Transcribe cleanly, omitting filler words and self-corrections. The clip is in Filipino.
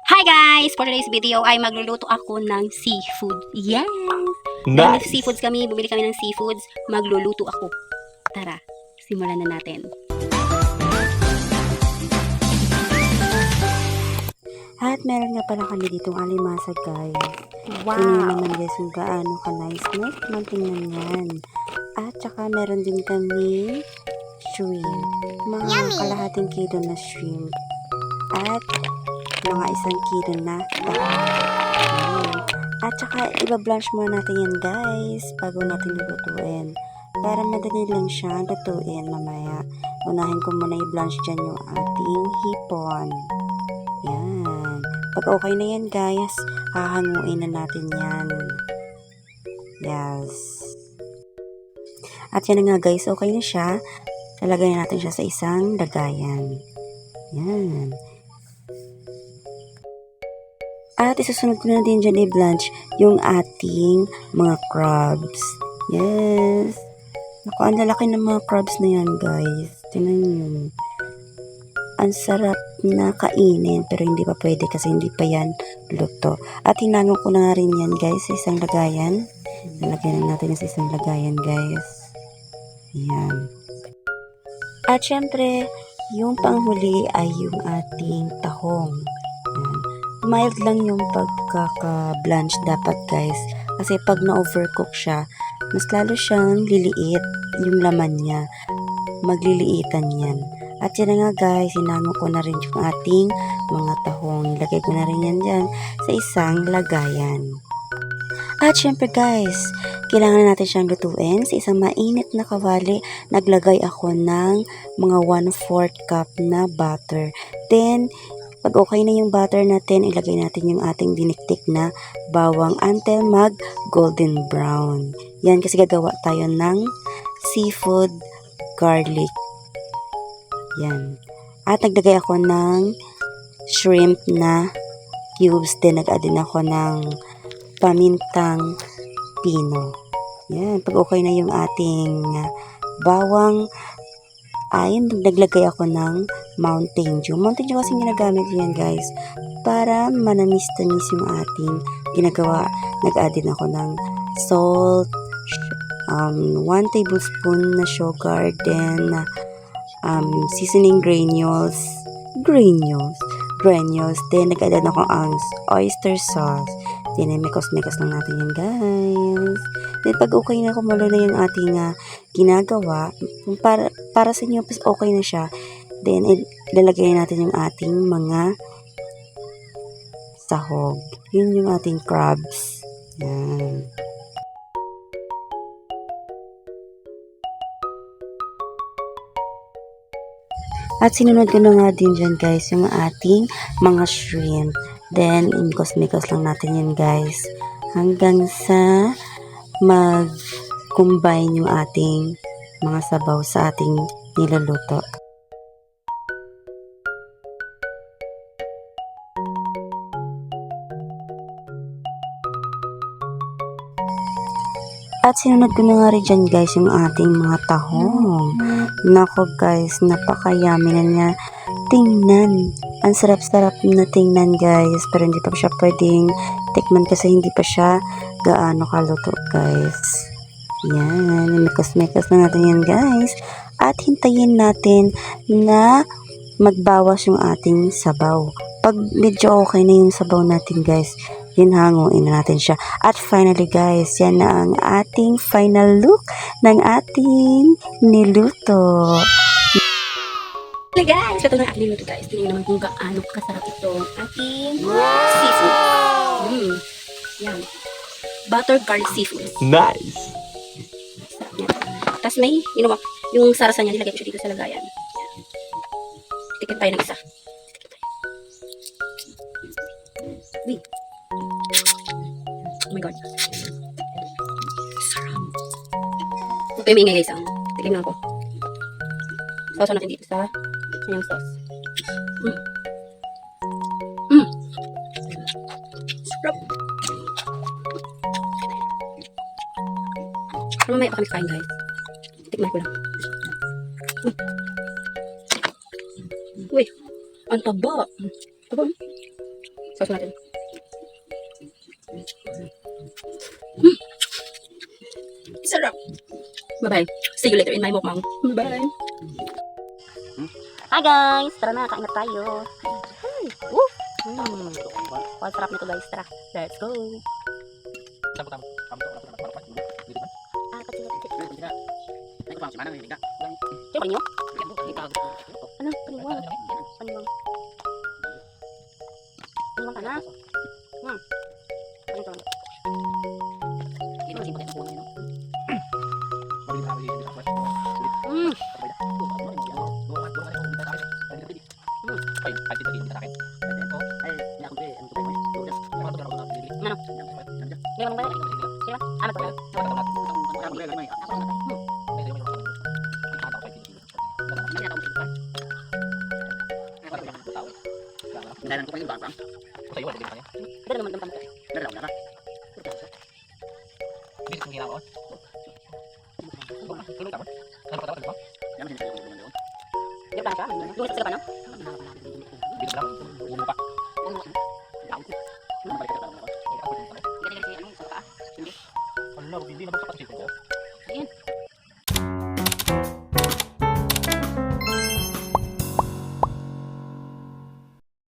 Hi guys! For today's video ay magluluto ako ng seafood. Yes! Dahil Nice! seafoods kami, bumili kami ng seafoods, magluluto ako. Tara, simulan na natin. At meron nga pala kami ditong alimasag guys. Wow! Tingnan naman guys kung gaano ka nice. Nice naman tingnan yan. At saka meron din kami shrimp. Mga kalahating kilo na shrimp. At mga 1 kilo na tahong. At saka iba-blanch muna natin yan guys bago natin lutuin. Para madali lang siya lutuin mamaya. Unahin ko muna i-blanch dyan yung ating hipon. Yan. Pag okay na yan guys, hahanguin na natin yan. Yes. At yan na nga guys, okay na siya. Lalagay na natin siya sa isang lagayan. Yan. At isusunod ko na din dyan i-blanch yung ating mga crabs. Yes. Naku, ang lalaki ng mga crabs na yan guys. Tingnan nyo. Ang sarap na kainin pero hindi pa pwede kasi hindi pa yan luto. At hinanong ko na rin yan guys sa isang lagayan. Nalagyan na natin sa isang lagayan guys. Yan. At syempre, yung panghuli ay yung ating tahong. Yan. Mild lang yung pagkaka-blanch dapat guys. Kasi pag na-overcook siya, mas lalo siyang liliit yung laman niya. Magliliitan yan. At yan na nga guys, hinango ko na rin yung ating mga tahong. Nilagay ko na rin yan dyan sa isang lagayan. At syempre guys, kailangan na natin siyang lutuin sa isang mainit na kawali. Naglagay ako ng mga 1/4 cup na butter. Then, pag okay na yung butter natin, ilagay natin yung ating diniktik na bawang until mag golden brown. Yan kasi gagawa tayo ng seafood garlic. Yan. At naglagay ako ng shrimp na cubes. Then nag-add din ako ng pamintang pino. Yan. Pag okay na yung ating bawang, ay naglagay ako ng Mountain Dew. Mountain Dew kasi ginagamit yan guys para manamis-tamis yung ating ginagawa. Nag-add din ako ng salt, 1 tablespoon na sugar, then seasoning granules, then nag-add ako ang oyster sauce. Then mekos-mekos lang natin yan guys. Then pag okay na, kumulo na yung ating ginagawa, para sa inyo okay na siya, then ilalagay natin yung ating mga sahog. Yun yung ating crabs. Yan. At sinunod ko na nga din dyan guys yung ating mga shrimp. Then, imikos-mikos lang natin yan guys. Hanggang sa mag-combine yung ating mga sabaw sa ating niluluto. At sinunod ko na nga rin dyan guys yung ating mga tahong. Nako guys, napaka-yummy na niya. Tingnan. Ang sarap-sarap na tingnan guys. Pero hindi pa siya pwedeng tikman kasi hindi pa siya gaano kaluto guys. Yan. Mikos-mikos na natin yan guys. At hintayin natin na magbawas yung ating sabaw. Pag medyo okay na yung sabaw natin guys, yun hanguin na natin siya. At finally guys, yan na ang ating final look ng ating niluto. Hey guys! Ito na ating luto guys. Tingnan naman kung gaano kasarap itong ating seafood. Yan. Butter garlic seafood. Nice! Sarap niya. Tapos may, yung sarasa niya, nilagay ko siya dito sa lagayan. Tikin tayo ng isa. Wait. Oh my god. Sarap. Ito yung maingay guys. Tignan ko. Sauce natin dito sa kanyang sauce. Sarap. Pero mamaya pa kami kain guys. Tikman ko lang. Uy. Ang taba. Taba. Sauce natin. Sarap. Bye-bye. See you later in my mukbang. Bye-bye. Hi guys! Tara na, kain na tayo. Hey. Woo! Oh, sarap nito guys. Tara, let's go. Cuma panyo? Ano? Paniwang. Paniwang. Paniwang ka na. Paniwang. Gimana ba? Sino? Ano ba? Dari naman tempat. Dia pa siya. Lumis sila pa no? Hindi